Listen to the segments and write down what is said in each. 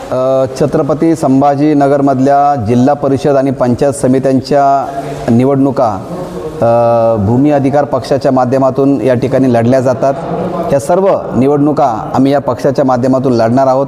छत्रपती संभाजीनगरमधल्या जिल्हा परिषद आणि पंचायत समित्यांच्या निवडणुका भूमी अधिकार पक्षाच्या माध्यमातून या ठिकाणी लढल्या जातात। या सर्व निवडणुका आम्ही या पक्षाच्या माध्यमातून लढणार आहोत।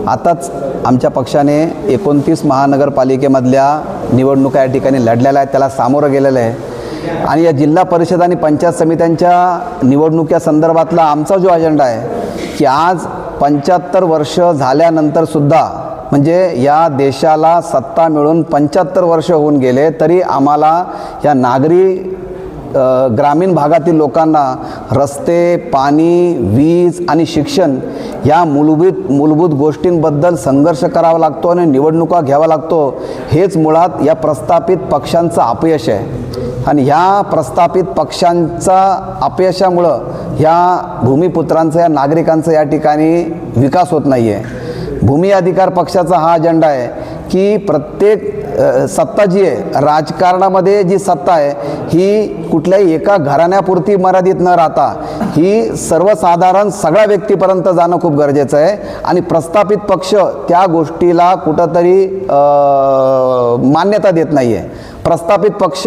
आताच आमच्या पक्षाने 29 महानगरपालिकेमधल्या निवडणुका या ठिकाणी लढलेल्या आहेत, त्याला सामोरं गेलेलं आहे। आणि या जिल्हा परिषद आणि पंचायत समित्यांच्या निवडणुका संदर्भातला आमचा जो अजेंडा आहे की आज 75 वर्ष झाल्यानंतर सुद्धा, म्हणजे या देशाला सत्ता मिळून 75 वर्ष होऊन गेले तरी आम्हाला या नागरी ग्रामीण भागातील लोकांना रस्ते, पाणी, वीज आणि शिक्षण या मूलभूत गोष्टींबद्दल संघर्ष करावा लागतो आणि निवडणुका घ्यावा लागतो। हेच मुळात या प्रस्थापित पक्षांचं अपयश आहे आणि ह्या प्रस्थापित पक्षांचा अपयशामुळं ह्या भूमिपुत्रांचा, या नागरिकांचा या ठिकाणी विकास होत नाही आहे। भूमी अधिकार पक्षाचा हा अजेंडा आहे की प्रत्येक सत्ता जी आहे, राजकारणामध्ये जी सत्ता आहे ही कुठल्याही एका घराण्यापुरती मर्यादित न राहता ही सर्वसाधारण सगळ्या व्यक्तीपर्यंत जाणं खूप गरजेचं आहे। आणि प्रस्थापित पक्ष त्या गोष्टीला कुठंतरी मान्यता देत नाही आहे। प्रस्थापित पक्ष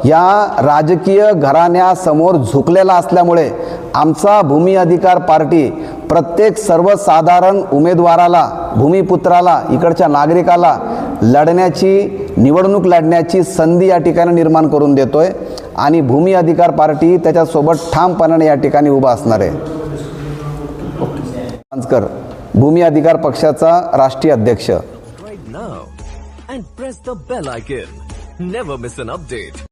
या राजकीय घराण्यासमोर झुकलेला असल्यामुळे आमचा भूमी अधिकार पार्टी प्रत्येक सर्वसाधारण उमेदवाराला, भूमिपुत्राला, इकडच्या नागरिकाला लढण्याची, निवडणूक लढण्याची संधी या ठिकाणी निर्माण करून देतोय आणि भूमी अधिकार पार्टी त्याच्यासोबत ठामपणाने या ठिकाणी उभा असणार आहे। भूमी अधिकार पक्षाचा राष्ट्रीय अध्यक्ष। Right now and press the bell icon. Never miss an update.